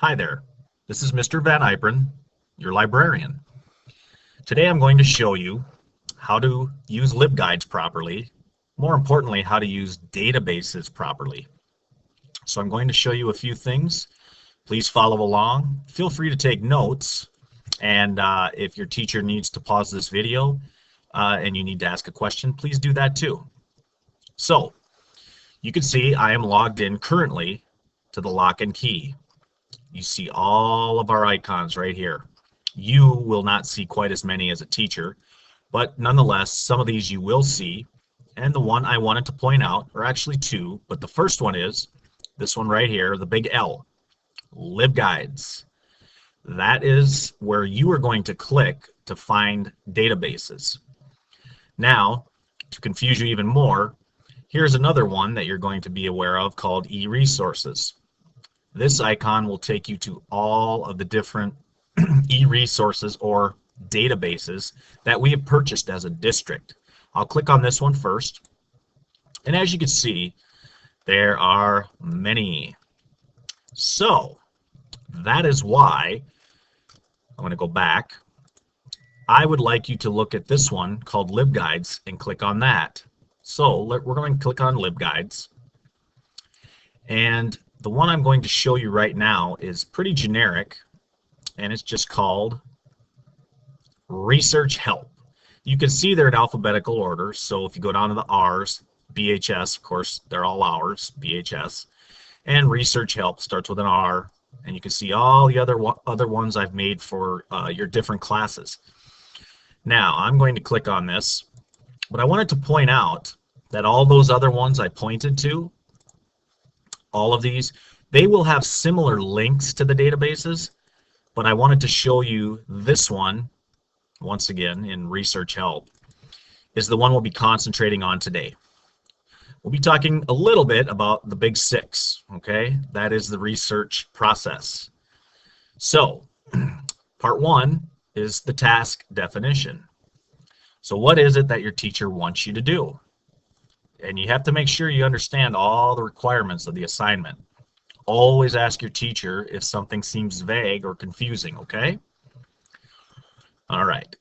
Hi there, this is Mr. Van Yperen, your librarian. Today I'm going to show you how to use Libguides properly, more importantly, how to use databases properly. So I'm going to show you a few things. Please follow along. Feel free to take notes, and if your teacher needs to pause this video and you need to ask a question, please do that too. So you can see I am logged in currently to the Lock and Key. You see all of our icons right here. You will not see quite as many as a teacher, but nonetheless, some of these you will see. And the one I wanted to point out, or actually two, but the first one is this one right here, the big L, Libguides. That is where you are going to click to find databases. Now, to confuse you even more, here's another one that you're going to be aware of called e-resources. This icon will take you to all of the different e-resources or databases that we have purchased as a district. I'll click on this one first, and as you can see, there are many. So that is why I'm going to go back. I would like you to look at this one called Libguides and click on that. So we're going to click on Libguides, and the one I'm going to show you right now is pretty generic, and it's just called Research Help. You can see they're in alphabetical order, so if you go down to the R's, BHS, of course, they're all ours, BHS, and Research Help starts with an R, and you can see all the other ones I've made for your different classes. Now, I'm going to click on this, but I wanted to point out that all those other ones I pointed to, all of these, they will have similar links to the databases, but I wanted to show you this one, once again, in Research Help, is the one we'll be concentrating on today. We'll be talking a little bit about the big six, okay? That is the research process. So, part one is the task definition. So what is it that your teacher wants you to do? And you have to make sure you understand all the requirements of the assignment. Always ask your teacher if something seems vague or confusing, okay? All right.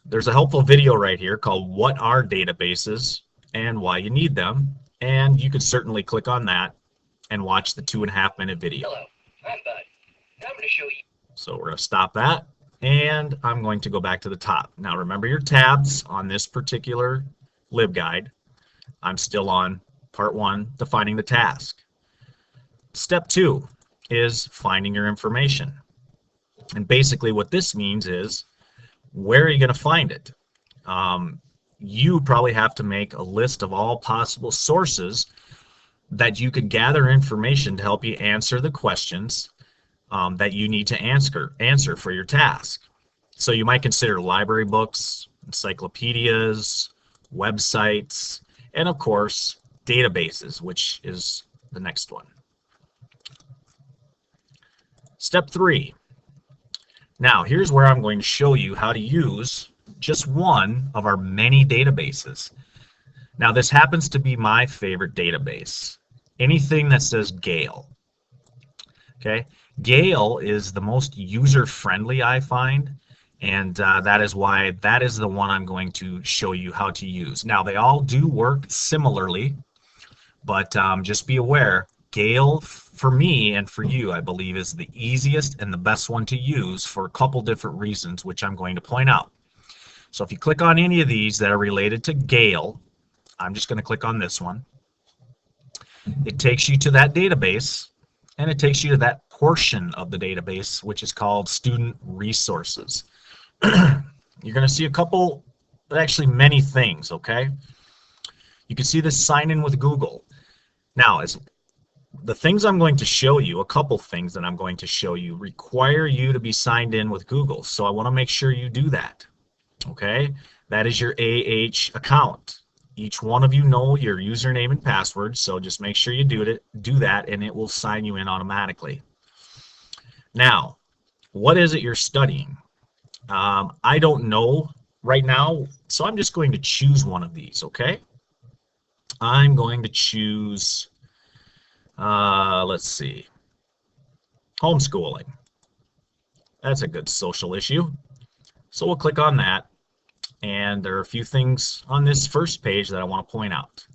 There's a helpful video right here called What Are Databases and Why You Need Them, and you could certainly click on that and watch the 2.5-minute video. Hello, I'm Bud. Now I'm going to show you. So we're going to stop that, and I'm going to go back to the top. Now remember your tabs on this particular LibGuide. I'm still on part one, defining the task. Step two is finding your information. And basically what this means is, where are you going to find it? You probably have to make a list of all possible sources that you could gather information to help you answer the questions that you need to answer for your task. So you might consider library books, encyclopedias, websites, and of course, databases, which is the next one. Step three. Now, here's where I'm going to show you how to use just one of our many databases. Now, this happens to be my favorite database. Anything that says Gale. Okay, Gale is the most user-friendly, I find. And that is why that is the one I'm going to show you how to use. Now, they all do work similarly, but just be aware, Gale, for me and for you, I believe, is the easiest and the best one to use for a couple different reasons, which I'm going to point out. So if you click on any of these that are related to Gale, I'm just going to click on this one. It takes you to that database, and it takes you to that portion of the database, which is called Student Resources. You're going to see a couple, actually many things, okay? You can see this sign in with Google. Now, as the things I'm going to show you, a couple things that I'm going to show you, require you to be signed in with Google. So I want to make sure you do that, okay? That is your AH account. Each one of you know your username and password, so just make sure you do that, and it will sign you in automatically. Now, what is it you're studying? I don't know right now, so I'm just going to choose one of these, okay? I'm going to choose, let's see, homeschooling. That's a good social issue. So we'll click on that. And there are a few things on this first page that I want to point out.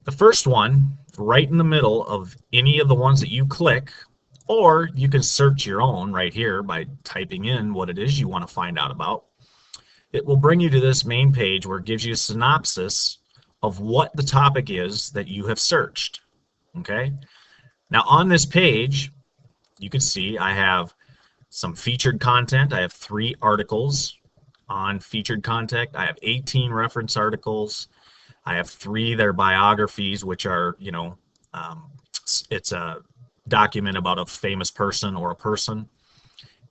The first one, right in the middle of any of the ones that you click, or you can search your own right here by typing in what it is you want to find out about. It will bring you to this main page where it gives you a synopsis of what the topic is that you have searched. Okay? Now on this page, you can see I have some featured content. I have 3 articles on featured content. I have 18 reference articles. I have 3 that are biographies, which are, it's a document about a famous person or a person,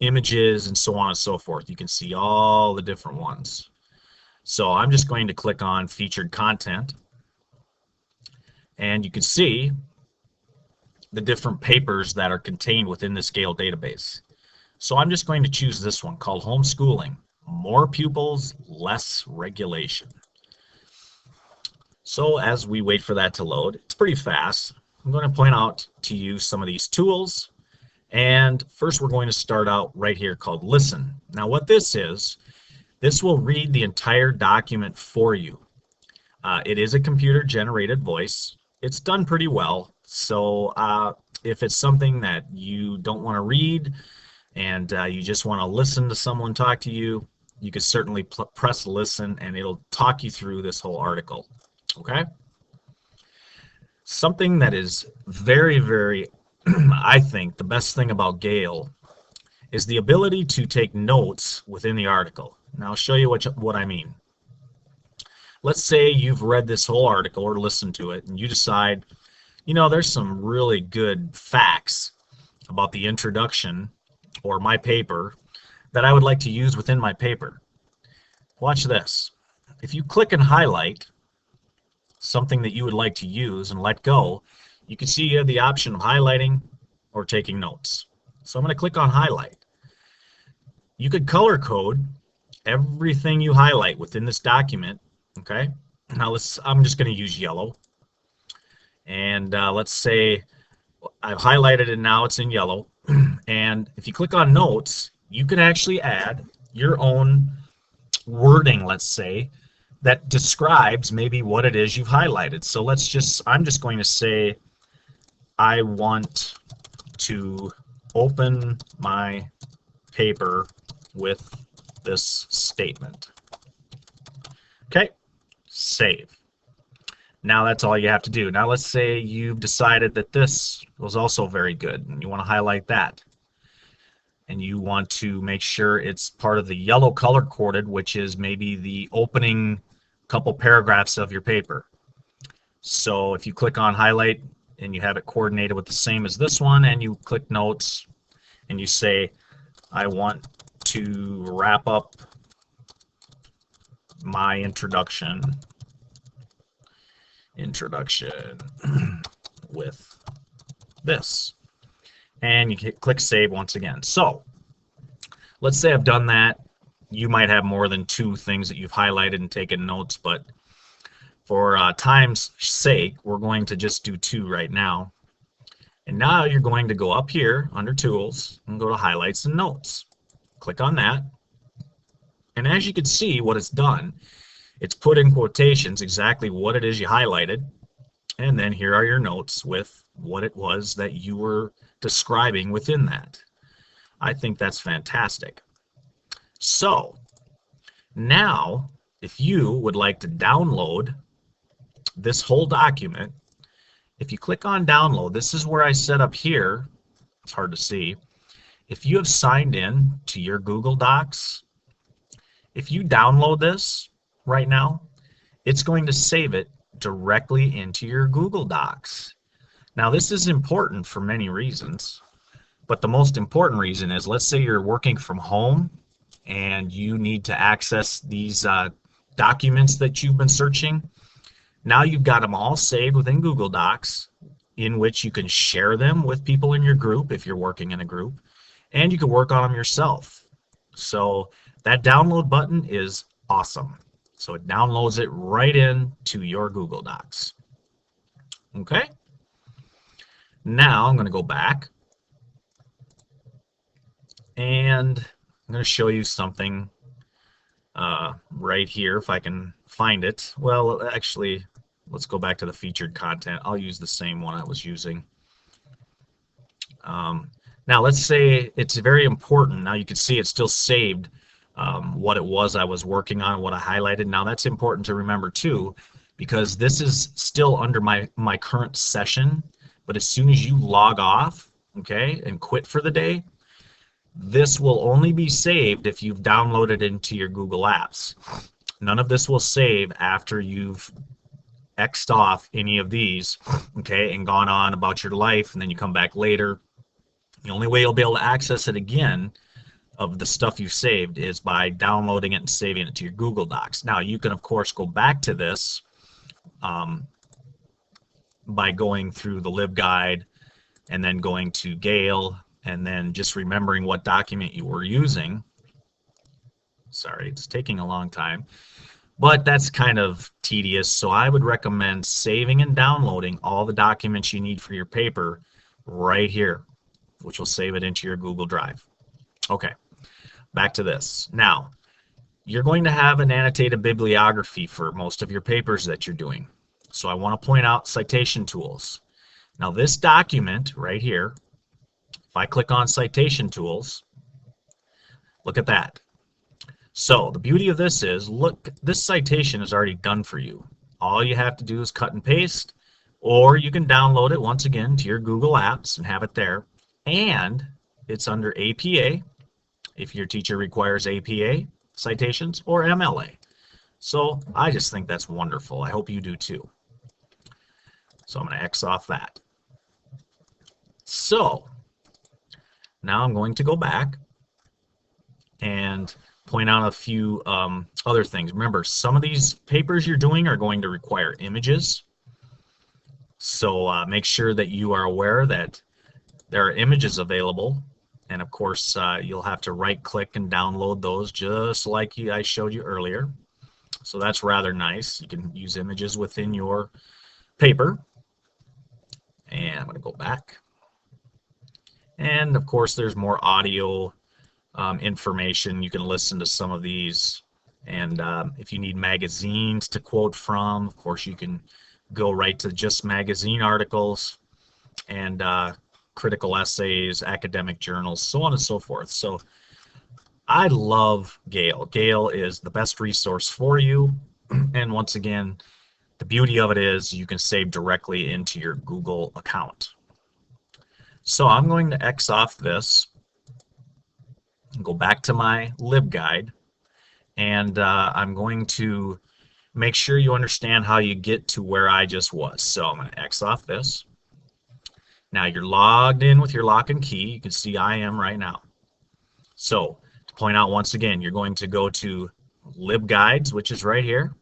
images, and so on and so forth. You can see all the different ones. So I'm just going to click on featured content, and you can see the different papers that are contained within this Gale database. So I'm just going to choose this one called Homeschooling, More Pupils, Less Regulation. So as we wait for that to load, it's pretty fast. I'm going to point out to you some of these tools. And first we're going to start out right here called Listen. Now what this is, this will read the entire document for you. It is a computer generated voice. It's done pretty well. So if it's something that you don't want to read, and you just want to listen to someone talk to you, you can certainly press listen and it'll talk you through this whole article. Okay? Something that is very, very, I think, the best thing about Gale is the ability to take notes within the article. Now I'll show you what I mean. Let's say you've read this whole article or listened to it and you decide, there's some really good facts about the introduction or my paper that I would like to use within my paper. Watch this. If you click and highlight something that you would like to use and let go, you can see you have the option of highlighting or taking notes. So I'm going to click on highlight. You could color code everything you highlight within this document. Okay. Now I'm just going to use yellow. And let's say I've highlighted it, now it's in yellow. And if you click on notes, you can actually add your own wording, let's say, that describes maybe what it is you've highlighted. So I'm just going to say, I want to open my paper with this statement. Okay, save. Now that's all you have to do. Now let's say you've decided that this was also very good and you want to highlight that. And you want to make sure it's part of the yellow color coded, which is maybe the opening couple paragraphs of your paper. So if you click on highlight and you have it coordinated with the same as this one, and you click notes and you say, I want to wrap up my introduction with this, and you click save once again. So let's say I've done that. You might have more than 2 things that you've highlighted and taken notes, but for time's sake, we're going to just do 2 right now. And now you're going to go up here under tools and go to highlights and notes. Click on that, and as you can see, what it's done, it's put in quotations exactly what it is you highlighted, and then here are your notes with what it was that you were describing within that. I think that's fantastic. So now if you would like to download this whole document, if you click on download, this is where I set up here, it's hard to see, if you have signed in to your Google Docs, if you download this right now, it's going to save it directly into your Google Docs. Now this is important for many reasons, but the most important reason is, let's say you're working from home and you need to access these documents that you've been searching. Now you've got them all saved within Google Docs, in which you can share them with people in your group if you're working in a group, and you can work on them yourself. So that download button is awesome. So it downloads it right into your Google Docs. Okay? Now I'm going to go back And I'm going to show you something right here if I can find it. Well, actually, let's go back to the featured content. I'll use the same one I was using. Now let's say it's very important. Now you can see it's still saved what it was I was working on, what I highlighted. Now that's important to remember too, because this is still under my current session, but as soon as you log off, okay, and quit for the day, this will only be saved if you've downloaded it into your Google Apps. None of this will save after you've X'd off any of these, okay, and gone on about your life, and then you come back later. The only way you'll be able to access it again of the stuff you've saved is by downloading it and saving it to your Google Docs. Now, you can, of course, go back to this by going through the Libguide and then going to Gale and then just remembering what document you were using. Sorry, it's taking a long time, but that's kind of tedious, so I would recommend saving and downloading all the documents you need for your paper right here, which will save it into your Google Drive. Okay, back to this. Now, you're going to have an annotated bibliography for most of your papers that you're doing. So I want to point out citation tools. Now this document right here, if I click on citation tools, look at that. So the beauty of this is, look, this citation is already done for you. All you have to do is cut and paste, or you can download it once again to your Google Apps and have it there. And it's under APA, if your teacher requires APA citations, or MLA. So I just think that's wonderful. I hope you do too. So I'm going to X off that. So now I'm going to go back and point out a few other things. Remember, some of these papers you're doing are going to require images. So make sure that you are aware that there are images available. And of course, you'll have to right-click and download those just like I showed you earlier. So that's rather nice. You can use images within your paper. And I'm going to go back. And of course, there's more audio information. You can listen to some of these. And if you need magazines to quote from, of course, you can go right to just magazine articles and critical essays, academic journals, so on and so forth. So I love Gale. Gale is the best resource for you. And once again, the beauty of it is you can save directly into your Google account. So I'm going to X off this and go back to my Libguide, and I'm going to make sure you understand how you get to where I just was. So I'm going to X off this. Now you're logged in with your lock and key. You can see I am right now. So to point out once again, you're going to go to Libguides, which is right here.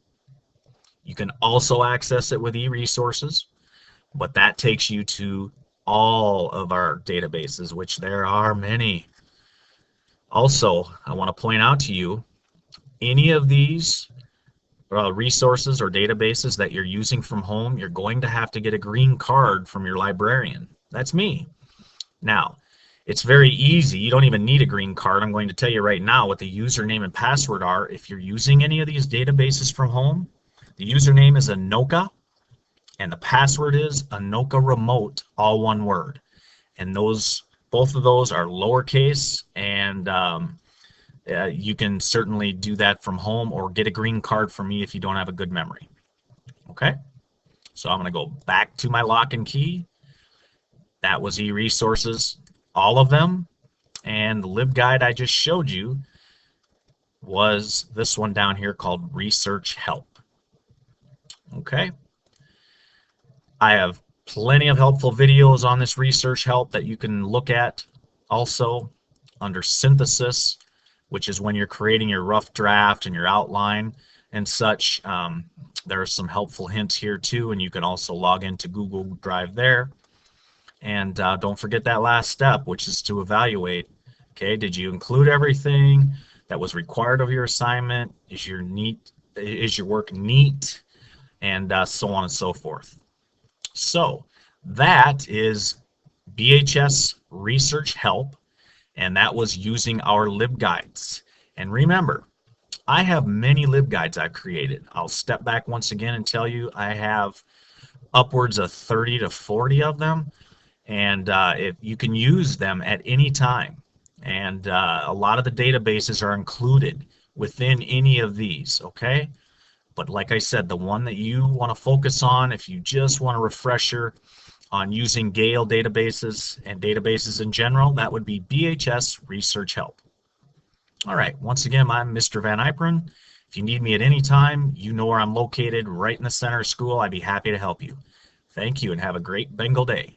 You can also access it with e-resources, but that takes you to all of our databases, which there are many. Also, I want to point out to you, any of these resources or databases that you're using from home, you're going to have to get a green card from your librarian. That's me. Now, it's very easy. You don't even need a green card. I'm going to tell you right now what the username and password are. If you're using any of these databases from home, the username is Anoka, and the password is Anoka Remote, all one word. And those, both of those are lowercase, and you can certainly do that from home or get a green card from me if you don't have a good memory. Okay? So I'm going to go back to my lock and key. That was e-resources, all of them. And the Libguide I just showed you was this one down here called Research Help. Okay? I have plenty of helpful videos on this Research Help that you can look at. Also, under synthesis, which is when you're creating your rough draft and your outline and such, there are some helpful hints here too, and you can also log into Google Drive there. And don't forget that last step, which is to evaluate. Okay, did you include everything that was required of your assignment? Is your work neat? And so on and so forth. So that is BHS Research Help, and that was using our LibGuides. And remember, I have many LibGuides I've created. I'll step back once again and tell you I have upwards of 30 to 40 of them, and you can use them at any time. And a lot of the databases are included within any of these, okay? But like I said, the one that you want to focus on, if you just want a refresher on using Gale databases and databases in general, that would be BHS Research Help. All right, once again, I'm Mr. Van Yperen. If you need me at any time, you know where I'm located, right in the center of school. I'd be happy to help you. Thank you and have a great Bengal day.